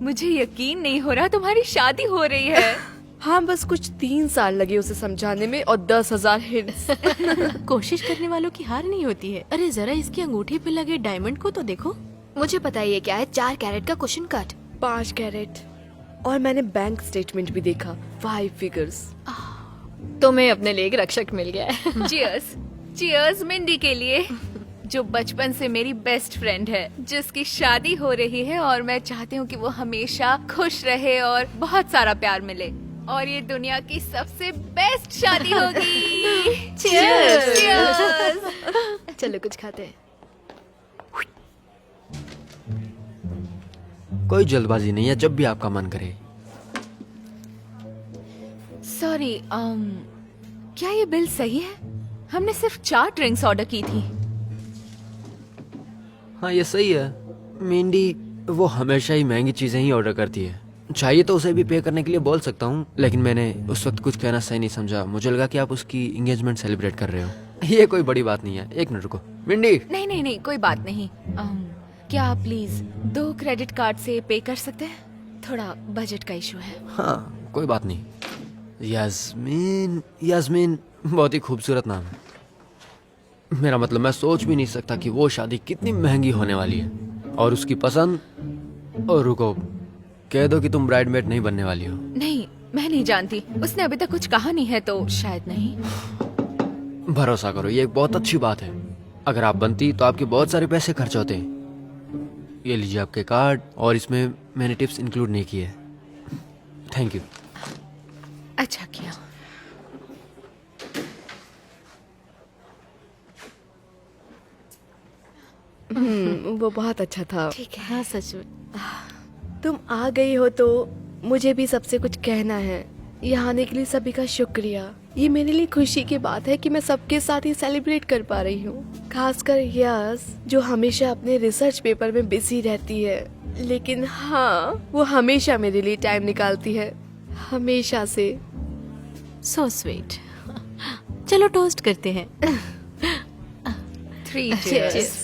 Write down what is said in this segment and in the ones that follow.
मुझे यकीन नहीं हो रहा तुम्हारी शादी हो रही है। हाँ, बस कुछ 3 साल लगे उसे समझाने में और 10,000 हिंट्स। कोशिश करने वालों की हार नहीं होती है। अरे जरा इसकी अंगूठी पे लगे डायमंड को तो देखो। मुझे पता है ये क्या है, 4 कैरेट का कुशन कट। 5 कैरेट। और मैंने बैंक स्टेटमेंट भी देखा, 5 फिगर्स। तुम्हें अपने लिए एक रक्षक मिल गया है। चीयर्स, चीयर्स मिंडी के लिए, जो बचपन से मेरी बेस्ट फ्रेंड है, जिसकी शादी हो रही है और मैं चाहती हूँ कि वो हमेशा खुश रहे और बहुत सारा प्यार मिले और ये दुनिया की सबसे बेस्ट शादी होगी। Cheers! Cheers! चलो कुछ खाते हैं। कोई जल्दबाजी नहीं है, जब भी आपका मन करे। सॉरी, क्या ये बिल सही है? हमने सिर्फ 4 ड्रिंक्स ऑर्डर की थी। हाँ, ये सही है। मिंडी वो हमेशा ही महंगी चीजें ही ऑर्डर करती है। चाहिए तो उसे भी पे करने के लिए बोल सकता हूँ, लेकिन मैंने उस वक्त कुछ कहना सही नहीं समझा। मुझे लगा कि आप उसकी एंगेजमेंट सेलिब्रेट कर रहे हो। ये कोई बड़ी बात नहीं है। एक मिनट रुको मिंडी। नहीं नहीं नहीं, कोई बात नहीं। क्या आप प्लीज 2 क्रेडिट कार्ड से पे कर सकते हैं? थोड़ा बजट का इशू है। हाँ, कोई बात नहीं। यास्मीन, यास्मीन बहुत ही खूबसूरत नाम है। मेरा मतलब मैं सोच भी नहीं सकता कि वो शादी कितनी महंगी होने वाली है और उसकी पसंद। और रुको, कह दो कि तुम ब्राइडमेड नहीं बनने वाली हो। नहीं, मैं नहीं जानती। उसने अभी तक कुछ कहा नहीं है तो शायद नहीं। भरोसा करो, ये एक बहुत अच्छी बात है। अगर आप बनती तो आपके बहुत सारे पैसे खर्च होते। ये लीजिए आपके कार्ड, और इसमें मैंने टिप्स इंक्लूड नहीं किए। Thank you. अच्छा किया। वो बहुत अच्छा था। ठीक है। हाँ सच में। तुम आ गई हो तो मुझे भी सबसे कुछ कहना है। यहाँ आने के लिए सभी का शुक्रिया। ये मेरे लिए खुशी की बात है कि मैं सबके साथ ही सेलिब्रेट कर पा रही हूँ, खासकर यस जो हमेशा अपने रिसर्च पेपर में बिजी रहती है। लेकिन हाँ, वो हमेशा मेरे लिए टाइम निकालती है, हमेशा से। So sweet. चलो टोस्ट करते हैं। 3 Cheers. cheers.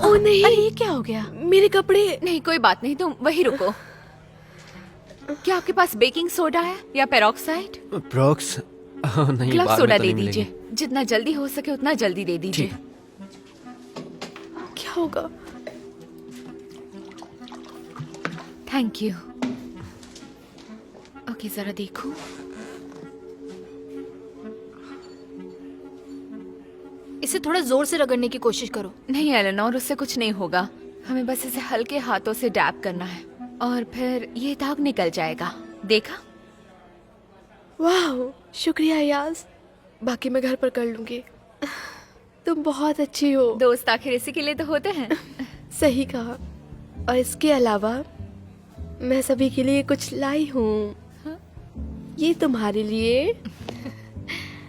ओ नहीं, अरे ये क्या हो गया? मेरे कपड़े। नहीं, कोई बात नहीं, तुम वही रुको। क्या आपके पास बेकिंग सोडा है या पेरोक्साइड? प्रॉक्स नहीं, क्लब बाद सोडा में तो दे नहीं दीजिए। मिलेंगे। जितना जल्दी हो सके उतना जल्दी दे दीजिए। ठीक। क्या होगा? Thank you. ओके, जरा देखो। इसे थोड़ा जोर से रगड़ने की कोशिश करो। नहीं एलेनोर, उससे कुछ नहीं होगा। हमें बस इसे हल्के हाथों से डैब करना है और फिर ये दाग निकल जाएगा। देखा? वाह, शुक्रिया यास। बाकी मैं घर पर कर लूंगी। तुम बहुत अच्छी हो। दोस्त आखिर इसी के लिए तो होते हैं। सही कहा। और इसके अलावा मैं सभी के लिए कुछ लाई हूँ। ये तुम्हारे लिए,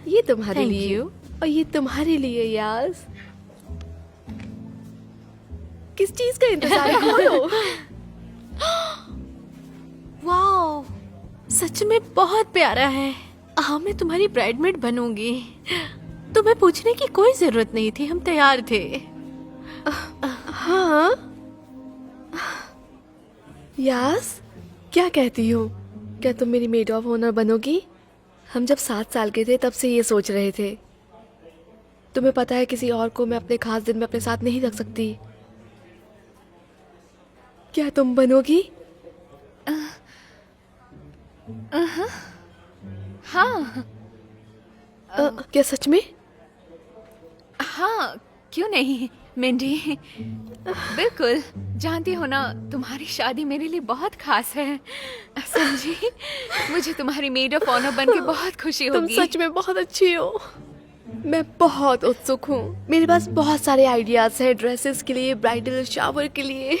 ये तुम्हारे Thank लिए you. और ये तुम्हारे लिए यास। किस चीज का इंतजार है? खोलो। वाओ, सच में बहुत प्यारा है। हाँ, मैं तुम्हारी ब्राइडमेड बनूंगी। तुम्हें पूछने की कोई जरूरत नहीं थी, हम तैयार थे। हाँ यास, क्या कहती हो? क्या तुम मेरी मेड ऑफ ऑनर बनोगी? हम जब 7 साल के थे तब से ये सोच रहे थे। तुम्हें पता है किसी और को मैं अपने खास दिन में अपने साथ नहीं रख सकती। क्या तुम बनोगी? हाँ क्या सच में? हाँ, क्यों नहीं मिंडी, बिल्कुल। जानती हो ना, तुम्हारी शादी मेरे लिए बहुत खास है। समझी? मुझे तुम्हारी मेड ऑफ ऑनर बन के बहुत खुशी तुम होगी। सच में बहुत अच्छी हो। मैं बहुत उत्सुक हूँ। मेरे पास बहुत सारे आइडियाज हैं ड्रेसेस के लिए, ब्राइडल शावर के लिए।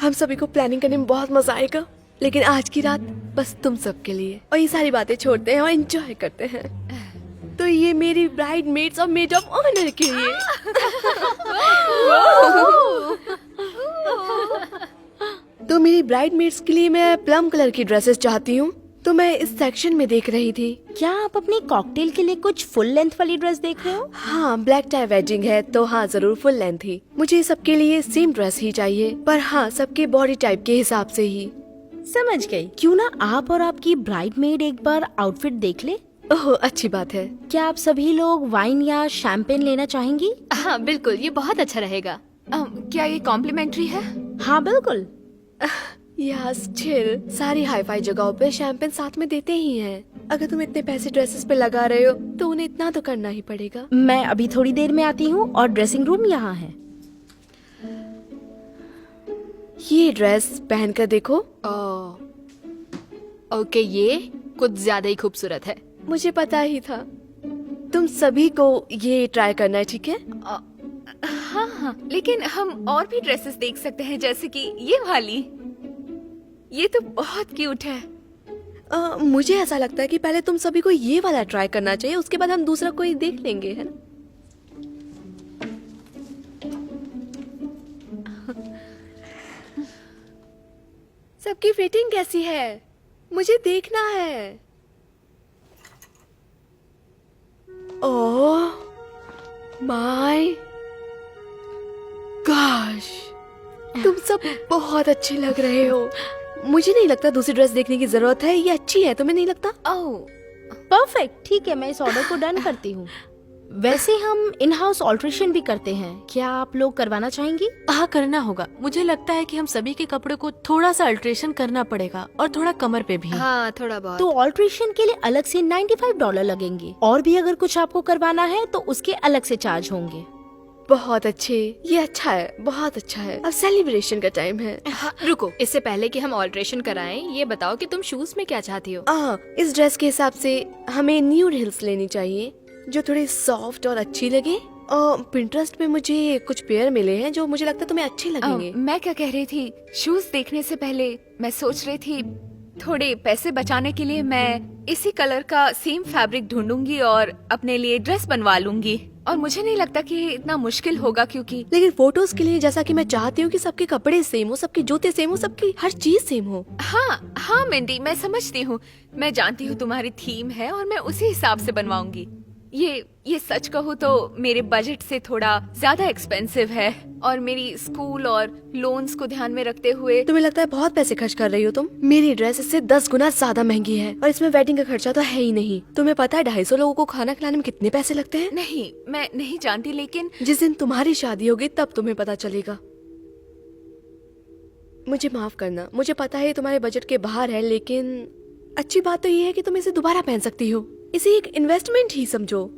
हम सभी को प्लानिंग करने में बहुत मजा आएगा। लेकिन आज की रात बस तुम सब के लिए, और ये सारी बातें छोड़ते हैं और एंजॉय करते हैं। तो ये मेरी ब्राइड मेड्स और मेड ऑफ ऑनर के लिए। तो मेरी ब्राइड मेड्स के लिए मैं प्लम कलर की ड्रेसेस चाहती हूँ। तो मैं इस सेक्शन में देख रही थी। क्या आप अपनी कॉकटेल के लिए कुछ फुल लेंथ वाली ड्रेस देख रहे हो? हाँ, ब्लैक टाई वेडिंग है तो हाँ जरूर फुल लेंथ ही। मुझे सबके लिए सेम ड्रेस ही चाहिए, पर हाँ सबके बॉडी टाइप के हिसाब से ही। समझ गई। क्यों ना आप और आपकी ब्राइडमेड एक बार आउटफिट देख ले? ओह अच्छी बात है। क्या आप सभी लोग वाइन या शैंपेन लेना चाहेंगी? हाँ बिल्कुल, ये बहुत अच्छा रहेगा। क्या ये कॉम्प्लीमेंट्री है? हाँ बिल्कुल। यस चिल, सारी हाई फाई जगहों पे शैंपेन साथ में देते ही हैं। अगर तुम इतने पैसे ड्रेसेस पे लगा रहे हो तो उन्हें इतना तो करना ही पड़ेगा। मैं अभी थोड़ी देर में आती हूँ और ड्रेसिंग रूम यहाँ है। ये ड्रेस पहन कर देखो। ओके, ये कुछ ज्यादा ही खूबसूरत है। मुझे पता ही था। तुम सभी को ये ट्राई करना है, ठीक है? हाँ हाँ, लेकिन हम और भी ड्रेसेस देख सकते हैं, जैसे कि ये वाली। ये तो बहुत क्यूट है। मुझे ऐसा लगता है कि पहले तुम सभी को ये वाला ट्राई करना चाहिए, उसके बाद हम दूसरा कोई देख लेंगे, है ना? सबकी फिटिंग कैसी है? मुझे देखना है। ओह माय गॉश, तुम सब बहुत अच्छे लग रहे हो। मुझे नहीं लगता दूसरी ड्रेस देखने की जरूरत है, ये अच्छी है। तुम्हें नहीं लगता? ओह परफेक्ट, ठीक है, मैं इस ऑर्डर को डन करती हूँ। वैसे हम इन हाउस ऑल्ट्रेशन भी करते हैं, क्या आप लोग करवाना चाहेंगी? हाँ करना होगा। मुझे लगता है कि हम सभी के कपड़े को थोड़ा सा अल्ट्रेशन करना पड़ेगा और थोड़ा कमर पे भी। हाँ थोड़ा बहुत। तो ऑल्ट्रेशन के लिए अलग से $95 लगेंगे, और भी अगर कुछ आपको करवाना है तो उसके अलग से चार्ज होंगे। बहुत अच्छे, ये अच्छा है, बहुत अच्छा है। अब सेलिब्रेशन का टाइम है। हाँ, रुको, इससे पहले कि हम ऑल्ट्रेशन कराएं, ये बताओ कि तुम शूज में क्या चाहती हो? इस ड्रेस के हिसाब से हमें न्यूड हिल्स लेनी चाहिए जो थोड़ी सॉफ्ट और अच्छी लगे। पिंटरेस्ट पे मुझे कुछ पेयर मिले हैं जो मुझे लगता है तुम्हें अच्छे लगेंगे। मैं क्या कह रही थी, शूज देखने से पहले मैं सोच रही थी थोड़े पैसे बचाने के लिए मैं इसी कलर का सेम फैब्रिक ढूंढूंगी और अपने लिए ड्रेस बनवा लूंगी। और मुझे नहीं लगता कि ये इतना मुश्किल होगा, क्योंकि लेकिन फोटोज के लिए जैसा कि मैं चाहती हूँ कि सबके कपड़े सेम हो, सबके जूते सेम हो, सबकी हर चीज सेम हो। हाँ हाँ मिंडी, मैं समझती हूँ। मैं जानती हूँ तुम्हारी थीम है और मैं उसी हिसाब से बनवाऊंगी। ये सच कहूँ तो मेरे बजट से थोड़ा ज्यादा एक्सपेंसिव है, और मेरी स्कूल और लोन्स को ध्यान में रखते हुए। तुम्हें लगता है बहुत पैसे खर्च कर रही हो तुम? मेरी ड्रेस इससे 10 गुना ज्यादा महंगी है और इसमें वेडिंग का खर्चा तो है ही नहीं। तुम्हें पता है 250 लोगों को खाना खिलाने में कितने पैसे लगते हैं? नहीं, मैं नहीं जानती, लेकिन जिस दिन तुम्हारी शादी होगी तब तुम्हें पता चलेगा। मुझे माफ करना, मुझे पता है ये तुम्हारे बजट के बाहर है, लेकिन अच्छी बात तो ये है कि तुम इसे दोबारा पहन सकती हो। इसे एक इन्वेस्टमेंट ही समझो।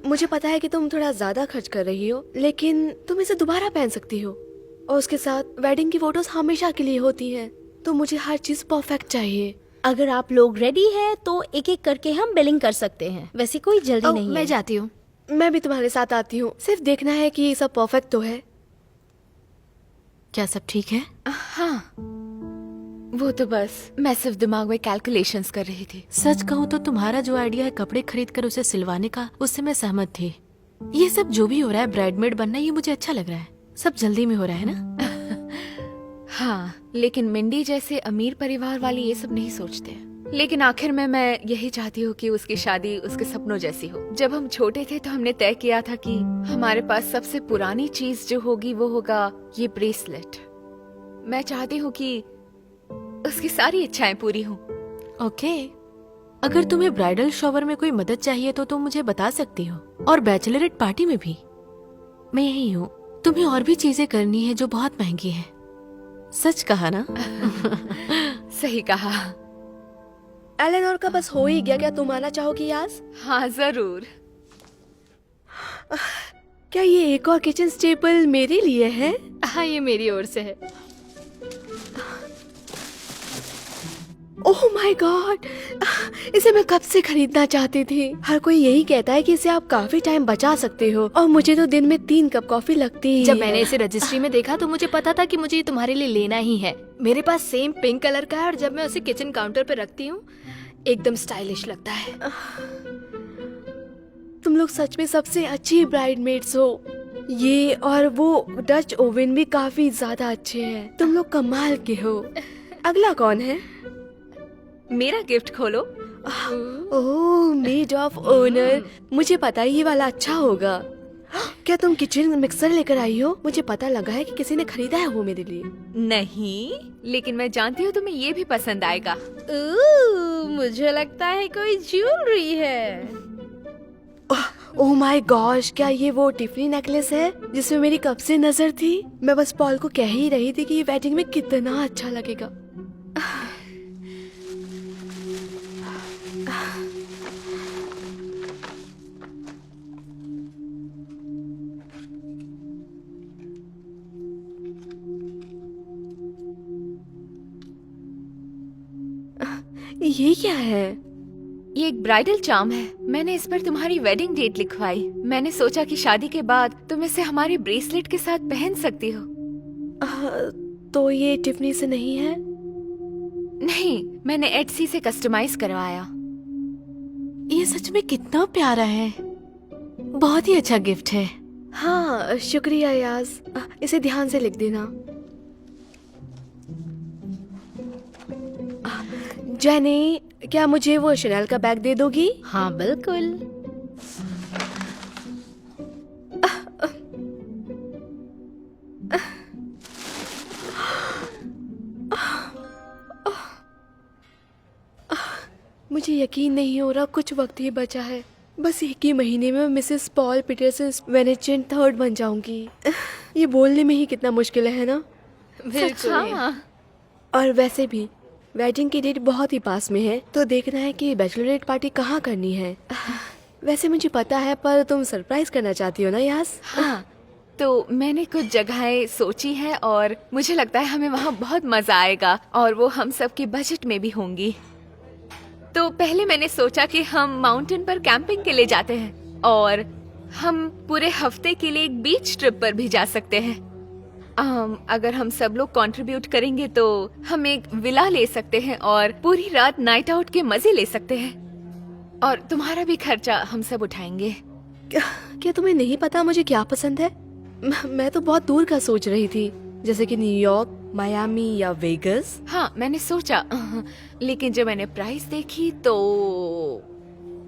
मुझे पता है कि तुम थोड़ा ज्यादा खर्च कर रही हो, लेकिन तुम इसे दोबारा पहन सकती हो। और उसके साथ वेडिंग की फोटोज हमेशा के लिए होती हैं, तो मुझे हर चीज परफेक्ट चाहिए। अगर आप लोग रेडी हैं तो एक एक करके हम बिलिंग कर सकते हैं। वैसे कोई जल्दी नहीं मैं है। जाती हूँ। मैं भी तुम्हारे साथ आती हूँ, सिर्फ देखना है कि सब परफेक्ट तो है। क्या सब ठीक है? हाँ, वो तो बस मैं सिर्फ दिमाग में कैलकुलेशंस कर रही थी। सच कहूँ तो तुम्हारा जो आइडिया है कपड़े खरीद कर उसे सिलवाने का, उससे मैं सहमत थी। ये सब जो भी हो रहा है, ब्राइडमेड बनना, ये मुझे अच्छा लग रहा है। सब जल्दी में हो रहा है ना? हाँ, लेकिन मिंडी जैसे अमीर परिवार वाली ये सब नहीं सोचते। लेकिन आखिर में मैं यही चाहती हूँ कि उसकी शादी उसके सपनों जैसी हो। जब हम छोटे थे तो हमने तय किया था कि हमारे पास सबसे पुरानी चीज जो होगी वो होगा ये ब्रेसलेट। मैं चाहती हूँ कि उसकी सारी इच्छाएं पूरी हों। ओके, अगर तुम्हें ब्राइडल शॉवर में कोई मदद चाहिए तो तुम मुझे बता सकती हो, और बैचलरेट पार्टी में भी। मैं यही हूँ। तुम्हें और भी चीजें करनी है जो बहुत महंगी है। सच कहा ना? सही कहा। एलेनोर का बस हो ही गया, क्या तुम आना चाहोगी यास? हाँ जरूर। क्या ये एक और किचन स्टेपल मेरे लिए है? हाँ, ये मेरी ओर से है। ओह माय गॉड, इसे मैं कब से खरीदना चाहती थी। हर कोई यही कहता है कि इसे आप काफी टाइम बचा सकते हो, और मुझे तो दिन में 3 कप कॉफी लगती ही जब है। मैंने इसे रजिस्ट्री में देखा तो मुझे पता था कि मुझे ये तुम्हारे लिए लेना ही है। मेरे पास सेम पिंक कलर का है, और जब मैं उसे किचन काउंटर पे रखती हूँ एकदम स्टाइलिश लगता है। तुम लोग सच में सबसे अच्छी ब्राइडमेड्स हो। ये और वो डच ओवन भी काफी ज्यादा अच्छे हैं। तुम लोग कमाल के हो। अगला कौन है? मेरा गिफ्ट खोलो। ओह, मेड ऑफ ऑनर। मुझे पता है ये वाला अच्छा होगा। क्या तुम किचन मिक्सर लेकर आई हो? मुझे पता लगा है कि किसी ने खरीदा है वो मेरे लिए। नहीं, लेकिन मैं जानती हूँ तुम्हें ये भी पसंद आएगा। मुझे लगता है कोई ज्वेलरी है। ओह माय गॉश, क्या ये वो टिफनी नेकलेस है जिसमें मेरी कब से नजर थी? मैं बस पॉल को कह ही रही थी कि ये वेडिंग में कितना अच्छा लगेगा। ये क्या है? ये एक ब्राइडल चार्म है। मैंने इस पर तुम्हारी वेडिंग डेट लिखवाई। मैंने सोचा कि शादी के बाद तुम इसे हमारे ब्रेसलेट के साथ पहन सकती हो। तो ये टिफनी से नहीं है? नहीं, मैंने एटसी से कस्टमाइज करवाया। ये सच में कितना प्यारा है। बहुत ही अच्छा गिफ्ट है। हाँ, शुक्रिया याज। इसे ध्यान से लिख देना। जेनी, क्या मुझे वो शनेल का बैग दे दोगी? हाँ बिल्कुल। मुझे यकीन नहीं हो रहा, कुछ वक्त ही बचा है। बस एक ही महीने में मिसेस पॉल पीटरसन वेनेचियन थर्ड बन जाऊंगी। ये बोलने में ही कितना मुश्किल है ना? बिल्कुल। हाँ। और वैसे भी वेडिंग की डेट बहुत ही पास में है, तो देखना है कि बैचलरेट पार्टी कहाँ करनी है। वैसे मुझे पता है, पर तुम सरप्राइज करना चाहती हो ना यास? हाँ, तो मैंने कुछ जगहें सोची है और मुझे लगता है हमें वहाँ बहुत मजा आएगा और वो हम सब के बजट में भी होंगी। तो पहले मैंने सोचा कि हम माउंटेन पर कैंपिंग के लिए जाते हैं और हम पूरे हफ्ते के लिए एक बीच ट्रिप पर भी जा सकते हैं। अगर हम सब लोग कंट्रीब्यूट करेंगे तो हम एक विला ले सकते हैं और पूरी रात नाइट आउट के मजे ले सकते हैं और तुम्हारा भी खर्चा हम सब उठाएंगे। क्या तुम्हें नहीं पता मुझे क्या पसंद है? मैं तो बहुत दूर का सोच रही थी, जैसे कि न्यूयॉर्क, मायामी या वेगस। हाँ, मैंने सोचा, लेकिन जब मैंने प्राइस देखी तो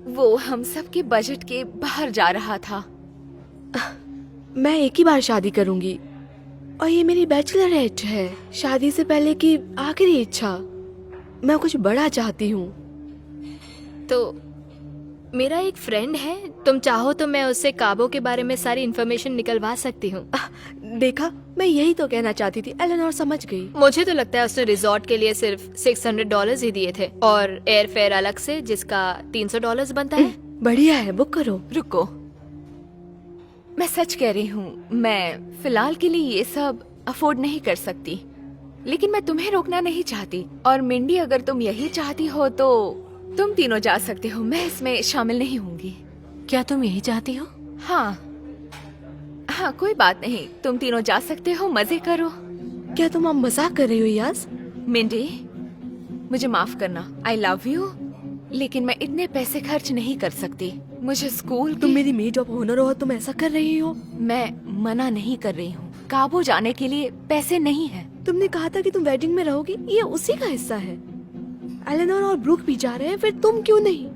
वो हम सब के बजट के बाहर जा रहा था। मैं एक ही बार शादी करूंगी और ये मेरी बैचलरेट है, शादी से पहले की आखिरी इच्छा। मैं कुछ बड़ा चाहती हूँ। तो मेरा एक फ्रेंड है, तुम चाहो तो मैं उससे काबो के बारे में सारी इन्फॉर्मेशन निकलवा सकती हूँ। देखा, मैं यही तो कहना चाहती थी। एलेनोर समझ गई। मुझे तो लगता है उसने रिजॉर्ट के लिए सिर्फ $600 ही दिए थे और एयर फेयर अलग से, जिसका $300 बनता है। बढ़िया है, बुक करो। रुको, मैं सच कह रही हूँ, मैं फिलहाल के लिए ये सब अफोर्ड नहीं कर सकती, लेकिन मैं तुम्हें रोकना नहीं चाहती। और मिंडी, अगर तुम यही चाहती हो तो तुम तीनों जा सकते हो, मैं इसमें शामिल नहीं होंगी। क्या तुम यही चाहती हो? हाँ हाँ, कोई बात नहीं, तुम तीनों जा सकते हो, मजे करो। क्या तुम अब मजाक कर रही हो यास? मिंडी, मुझे माफ करना, आई लव यू, लेकिन मैं इतने पैसे खर्च नहीं कर सकती। मुझे स्कूल तुम मेरी मेड ऑफ ऑनर हो और तुम ऐसा कर रही हो? मैं मना नहीं कर रही हूँ, काबू जाने के लिए पैसे नहीं है। तुमने कहा था कि तुम वेडिंग में रहोगी, ये उसी का हिस्सा है। एलेनोर और ब्रूक भी जा रहे हैं, फिर तुम क्यों नहीं?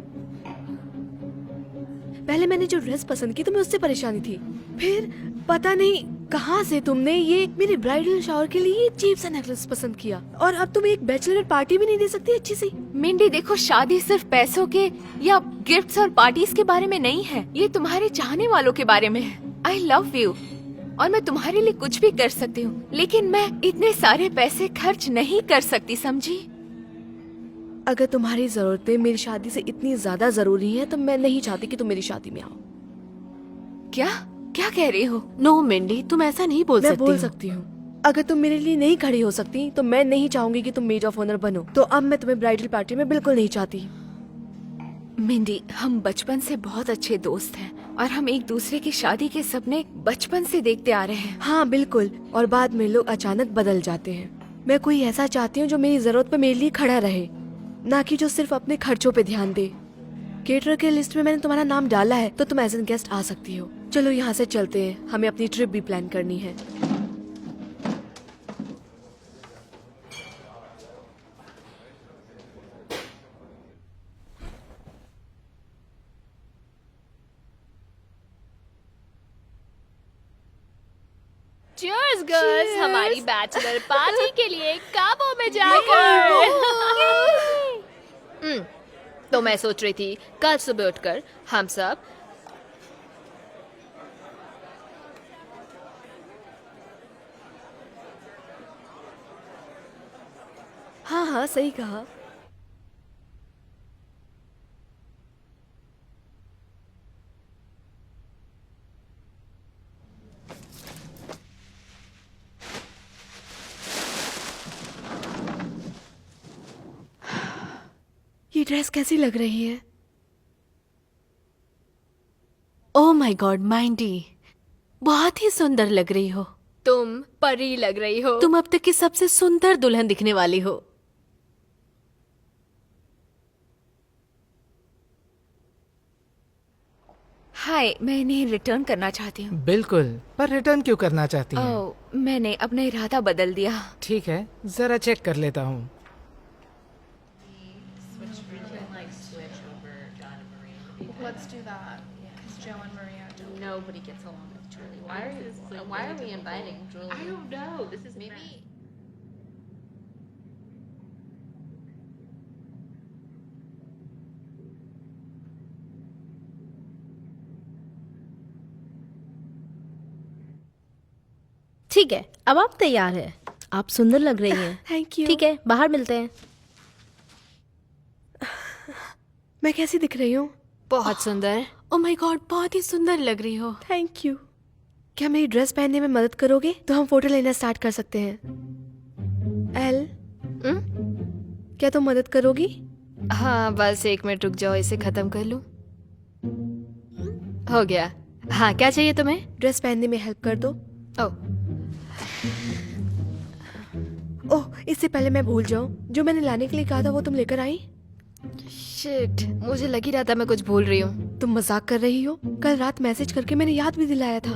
पहले मैंने जो ड्रेस पसंद की तुम्हें उससे परेशानी थी, फिर पता नहीं कहाँ से तुमने ये मेरे ब्राइडल शावर के लिए चीप सा नेकलेस पसंद किया, और अब तुम एक बैचलर पार्टी भी नहीं दे सकती अच्छी सी। मिंडी देखो, शादी सिर्फ पैसों के या गिफ्ट्स और पार्टीज के बारे में नहीं है, ये तुम्हारे चाहने वालों के बारे में है। आई लव यू और मैं तुम्हारे लिए कुछ भी कर सकती हूँ, लेकिन मैं इतने सारे पैसे खर्च नहीं कर सकती, समझी? अगर तुम्हारी जरूरतें मेरी शादी से इतनी ज्यादा जरूरी हैं, तो मैं नहीं चाहती कि तुम मेरी शादी में आओ। क्या क्या कह रही हो? नो मिंडी, तुम ऐसा नहीं बोल मैं सकती बोल हो। सकती हूँ। अगर तुम मेरे लिए नहीं खड़ी हो सकती तो मैं नहीं चाहूंगी कि तुम मेड ऑफ ऑनर बनो। तो अब मैं तुम्हें ब्राइडल पार्टी में बिल्कुल नहीं चाहती। मिंडी, हम बचपन से बहुत अच्छे दोस्त हैं और हम एक दूसरे की शादी के सपने बचपन से देखते आ रहे हैं। हाँ बिल्कुल, और बाद में लोग अचानक बदल जाते हैं। मैं कोई ऐसा चाहती हूँ जो मेरी जरूरत पे मेरे लिए खड़ा रहे, ना कि जो सिर्फ अपने खर्चों पे ध्यान दे। केटरर के लिस्ट में मैंने तुम्हारा नाम डाला है, तो तुम एज एन गेस्ट आ सकती हो। चलो यहाँ से चलते हैं, हमें अपनी ट्रिप भी प्लान करनी है। गर्ल्स हमारी बैचलर पार्टी के लिए काबो में जाकर। तो मैं सोच रही थी कल सुबह उठकर हम सब हाँ हाँ सही कहा। ये ड्रेस कैसी लग रही है? ओह माय गॉड माइंडी, बहुत ही सुंदर लग रही हो। तुम परी लग रही हो। तुम अब तक की सबसे सुंदर दुल्हन दिखने वाली हो। हाय, मैं इन्हें रिटर्न करना चाहती हूँ। बिल्कुल, पर रिटर्न क्यों करना चाहती हैं? ओह, मैंने अपना इरादा बदल दिया। ठीक है, जरा चेक कर लेता हूँ। Let's do that. Because Joe and Maria don't. Nobody gets along with Julie. Why are we inviting Julie? I don't know. This is maybe. ठीक है, अब आप तैयार हैं। आप सुंदर लग रही हैं। Thank you. ठीक है, बाहर मिलते हैं। मैं कैसी दिख रही हूँ? बहुत सुंदर। ओह माय गॉड, बहुत ही सुंदर लग रही हो। Thank you. क्या मेरी ड्रेस पहनने में मदद करोगे? तो हम फोटो लेना स्टार्ट कर सकते हैं। एल, क्या तुम मदद करोगी? हाँ, बस 1 मिनट रुक जाओ, इसे खत्म कर लूं। हो गया। हाँ, क्या चाहिए तुम्हें? ड्रेस पहनने में हेल्प कर दो। ओह, ओह, इससे पहले मैं भूल जाऊं, जो मैंने लाने के लिए कहा था वो तुम लेकर आई? शिट, मुझे लग ही रहा था मैं कुछ भूल रही हूँ। तुम मजाक कर रही हो? कल रात मैसेज करके मैंने याद भी दिलाया था।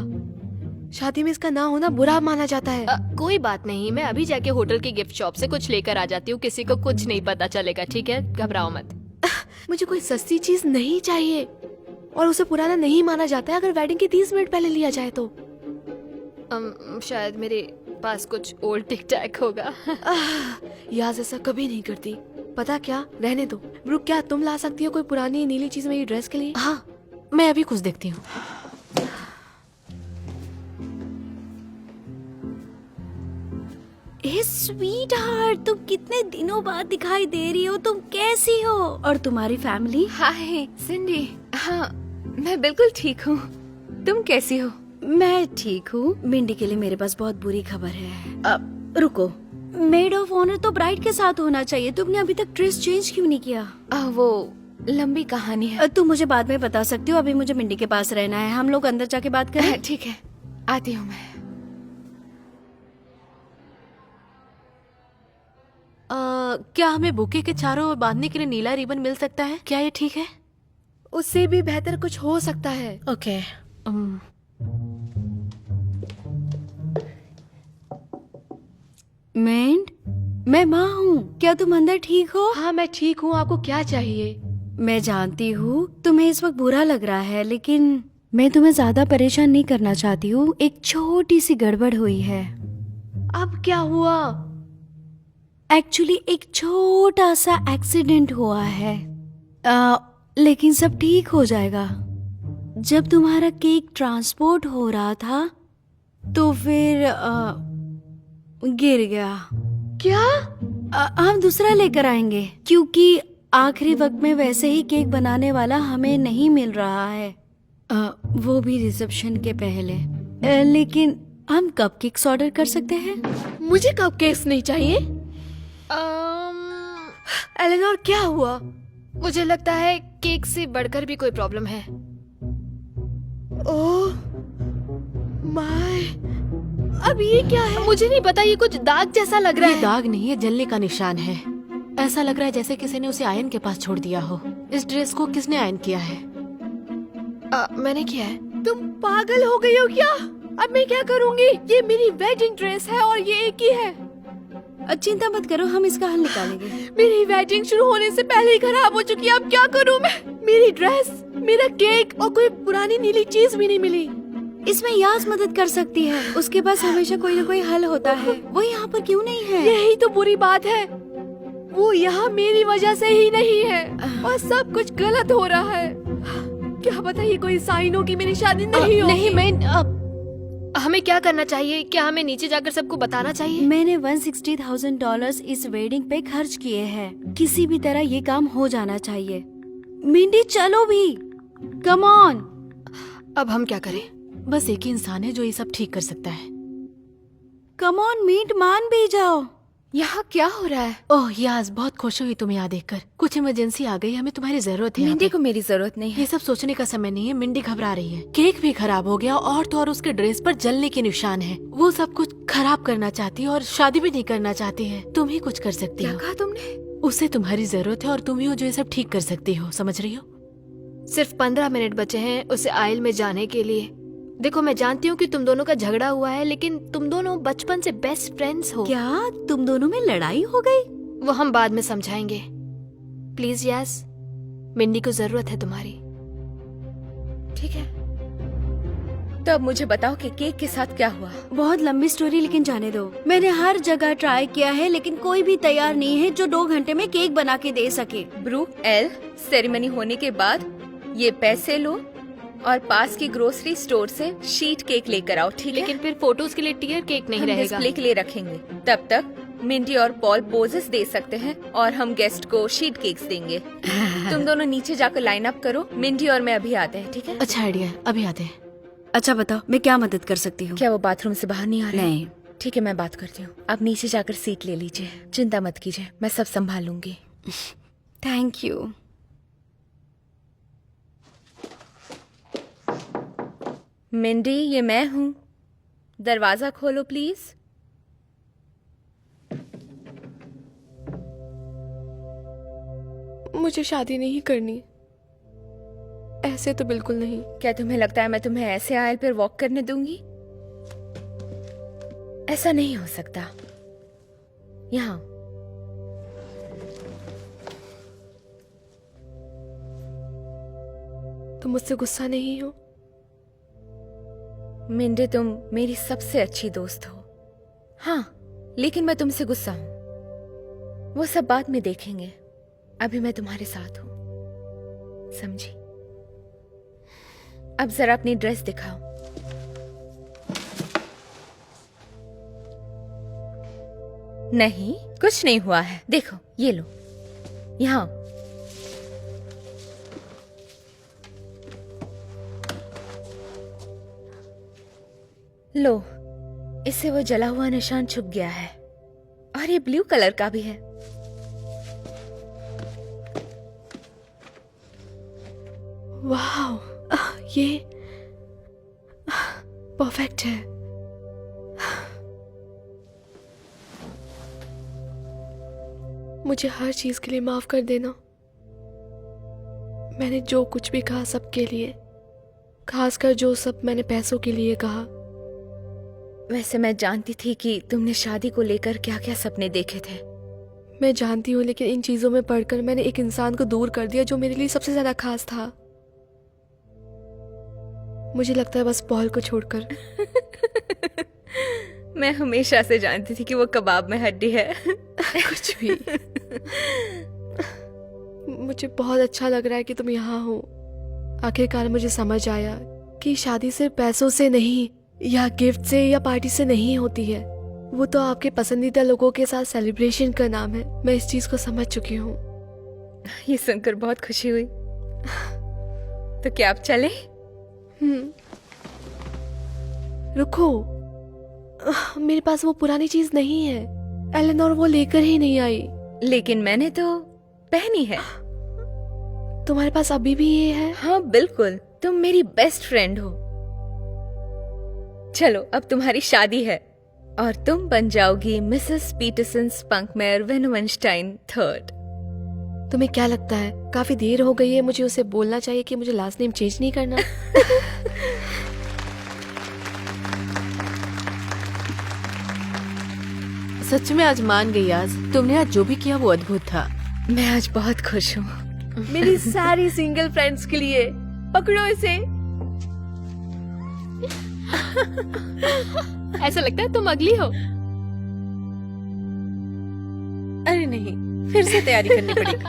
शादी में इसका ना होना बुरा माना जाता है। कोई बात नहीं, मैं अभी जाके होटल की गिफ्ट शॉप से कुछ लेकर आ जाती हूँ। किसी को कुछ नहीं पता चलेगा, ठीक है? घबराओ मत। मुझे कोई सस्ती चीज नहीं चाहिए और उसे पुराना नहीं माना जाता है अगर वेडिंग के 30 मिनट पहले लिया जाए तो। शायद मेरे पास कुछ ओल्ड टिक टैक होगा। याज ऐसा कभी नहीं करती। पता क्या, रहने दो। ब्रुक, क्या तुम ला सकती हो कोई पुरानी नीली चीज मेरी ड्रेस के लिए? हाँ, मैं अभी कुछ देखती हूँ। स्वीट हार्ट, तुम कितने दिनों बाद दिखाई दे रही हो। तुम कैसी हो? और तुम्हारी फैमिली? हाय सिंडी। हाँ, मैं बिल्कुल ठीक हूँ। तुम कैसी हो? मैं ठीक हूँ। मिंडी के लिए मेरे पास बहुत बुरी खबर है। अब रुको, मेड ऑफ ऑनर तो ब्राइड के साथ होना चाहिए। तुमने अभी तक ड्रेस चेंज क्यों नहीं किया? वो लंबी कहानी है। तुम मुझे बाद में बता सकती हो, अभी मुझे मिंडी के पास रहना है। हम लोग अंदर जाके बात करें। ठीक है, आती हूँ मैं। क्या हमें बुके के चारों ओर बांधने के लिए नीला रिबन मिल सकता है? क्या ये ठीक है? उससे भी बेहतर कुछ हो सकता है। ओके। मिंड, मैं माँ हूँ। क्या तुम अंदर ठीक हो? हाँ, मैं ठीक हूँ। आपको क्या चाहिए? मैं जानती हूँ तुम्हें इस वक्त बुरा लग रहा है, लेकिन मैं तुम्हें ज्यादा परेशान नहीं करना चाहती हूँ। एक छोटी सी गड़बड़ हुई है। अब क्या हुआ? एक्चुअली एक छोटा सा एक्सीडेंट हुआ है, लेकिन सब ठीक हो जाएगा। जब तुम्हारा केक ट्रांसपोर्ट हो रहा था तो फिर गिर गया। क्या? हम दूसरा लेकर आएंगे, क्योंकि आखिरी वक्त में वैसे ही केक बनाने वाला हमें नहीं मिल रहा है, वो भी रिसेप्शन के पहले। लेकिन हम कपकेक्स ऑर्डर कर सकते हैं। मुझे कपकेक्स नहीं चाहिए। एलेनोर, क्या हुआ? मुझे लगता है केक से बढ़कर भी कोई प्रॉब्लम है। ओह माय, अब ये क्या है? मुझे नहीं पता, ये कुछ दाग जैसा लग रहा ये है। दाग नहीं है, जलने का निशान है। ऐसा लग रहा है जैसे किसी ने उसे आयन के पास छोड़ दिया हो। इस ड्रेस को किसने आयन किया है? मैंने किया है। तुम पागल हो गई हो क्या? अब मैं क्या करूंगी? ये मेरी वेडिंग ड्रेस है और ये एक ही है। चिंता मत करो, हम इसका हल निकालेंगे। मेरी वेडिंग शुरू होने से पहले ही खराब हो चुकी है। अब क्या करूं मैं? मेरी ड्रेस, मेरा केक और कोई पुरानी नीली चीज भी नहीं मिली। इसमें यास मदद कर सकती है। उसके पास हमेशा कोई ना कोई हल होता है। वो यहाँ पर क्यों नहीं है? यही तो बुरी बात है, वो यहाँ मेरी वजह से ही नहीं है और सब कुछ गलत हो रहा है। क्या पता ये कोई साइन हो कि मेरी शादी नहीं होगी। नहीं, मैं हमें क्या करना चाहिए? क्या हमें नीचे जाकर सबको बताना चाहिए? मैंने $160,000 इस वेडिंग पे खर्च किए हैं। किसी भी तरह ये काम हो जाना चाहिए। मिंडी चलो भी, कम ऑन। अब हम क्या करें? बस एक ही इंसान है जो ये सब ठीक कर सकता है। कम ऑन मीट, मान भी जाओ। यहाँ क्या हो रहा है? ओह यास, बहुत खुश हुई तुम्हें यहाँ देखकर। कुछ इमरजेंसी आ गई, हमें तुम्हारी जरूरत है यहाँ मिंडी पे। को मेरी जरूरत नहीं है। ये सब सोचने का समय नहीं है। मिंडी घबरा रही है। केक भी खराब हो गया और तो और उसके ड्रेस पर जलने के निशान है। वो सब कुछ खराब करना चाहती है और शादी भी नहीं करना चाहती है। तुम ही कुछ कर सकती क्या हो। कहा तुमने? उसे तुम्हारी जरूरत है और तुम ही हो जो ये सब ठीक कर सकती हो। समझ रही हो? सिर्फ 15 मिनट बचे हैं उसे आयल में जाने के लिए। देखो, मैं जानती हूँ कि तुम दोनों का झगड़ा हुआ है, लेकिन तुम दोनों बचपन से बेस्ट फ्रेंड्स हो। क्या तुम दोनों में लड़ाई हो गई? वो हम बाद में समझाएंगे। प्लीज यस, मिंडी को जरूरत है तुम्हारी। ठीक है, तो अब मुझे बताओ कि केक के साथ क्या हुआ? बहुत लंबी स्टोरी, लेकिन जाने दो। मैंने हर जगह ट्राई किया है, लेकिन कोई भी तैयार नहीं है जो 2 घंटे में केक बना के दे सके। ब्रूक, एल, सेरेमनी होने के बाद ये पैसे लो और पास की ग्रोसरी स्टोर से शीट केक लेकर आओ, ठीक है? लेकिन फिर फोटोज के लिए टीयर केक नहीं हम रहेगा। डिस्प्ले के लिए रखेंगे। तब तक मिंडी और पॉल पोजेस दे सकते हैं और हम गेस्ट को शीट केक्स देंगे। तुम दोनों नीचे जाकर लाइन अप करो। मिंडी और मैं अभी आते हैं, ठीक है? अच्छा आइडिया है, अभी आते हैं। अच्छा बताओ, मैं क्या मदद कर सकती हूँ? क्या वो बाथरूम से बाहर नहीं आ रहे? नहीं। ठीक है, मैं बात करती हूँ। आप नीचे जाकर सीट ले लीजिए, चिंता मत कीजिए, मैं सब संभाल लूंगी। Thank you. मिंडी, ये मैं हूँ। दरवाजा खोलो प्लीज। मुझे शादी नहीं करनी, ऐसे तो बिल्कुल नहीं। क्या तुम्हें लगता है मैं तुम्हें ऐसे आयल पर वॉक करने दूंगी? ऐसा नहीं हो सकता। यहाँ तुम मुझसे गुस्सा नहीं हो? मिंडी, तुम मेरी सबसे अच्छी दोस्त हो। हाँ, लेकिन मैं तुमसे गुस्सा हूं। वो सब बाद में देखेंगे। अभी मैं तुम्हारे साथ हूं, समझी? अब जरा अपनी ड्रेस दिखाओ। नहीं, कुछ नहीं हुआ है। देखो, ये लो, यहाँ। लो, इससे वो जला हुआ निशान छुप गया है और ये ब्लू कलर का भी है। वाह, ये परफेक्ट है। मुझे हर चीज के लिए माफ कर देना। मैंने जो कुछ भी कहा सबके लिए, खासकर जो सब मैंने पैसों के लिए कहा। वैसे मैं जानती थी कि तुमने शादी को लेकर क्या क्या सपने देखे थे। मैं जानती हूँ, लेकिन इन चीजों में पढ़कर मैंने एक इंसान को दूर कर दिया जो मेरे लिए सबसे ज्यादा खास था। मुझे लगता है बस पॉल को छोड़कर। मैं हमेशा से जानती थी कि वो कबाब में हड्डी है। कुछ भी। मुझे बहुत अच्छा लग रहा है कि तुम यहाँ हो। आखिरकार मुझे समझ आया कि शादी सिर्फ पैसों से नहीं, या गिफ्ट से या पार्टी से नहीं होती है। वो तो आपके पसंदीदा लोगों के साथ सेलिब्रेशन का नाम है। मैं इस चीज को समझ चुकी हूँ। ये सुनकर बहुत खुशी हुई। तो क्या आप चले? रुको, मेरे पास वो पुरानी चीज नहीं है। एलेनोर वो लेकर ही नहीं आई। लेकिन मैंने तो पहनी है। तुम्हारे पास अभी भी ये है? हाँ बिल्कुल, तुम मेरी बेस्ट फ्रेंड हो। चलो, अब तुम्हारी शादी है और तुम बन जाओगी मिसेस पीटरसन स्पंकमेयर वेनवनस्टाइन III। तुम्हें क्या लगता है काफी देर हो गई है, मुझे उसे बोलना चाहिए कि मुझे लास्ट नेम चेंज नहीं करना? सच में आज मान गई। आज तुमने आज जो भी किया वो अद्भुत था। मैं आज बहुत खुश हूँ। मेरी सारी सिंगल फ्रेंड्स के लिए। पकड़ो इसे। ऐसा लगता है तुम अगली हो। अरे नहीं, फिर से तैयारी करनी पड़ेगी।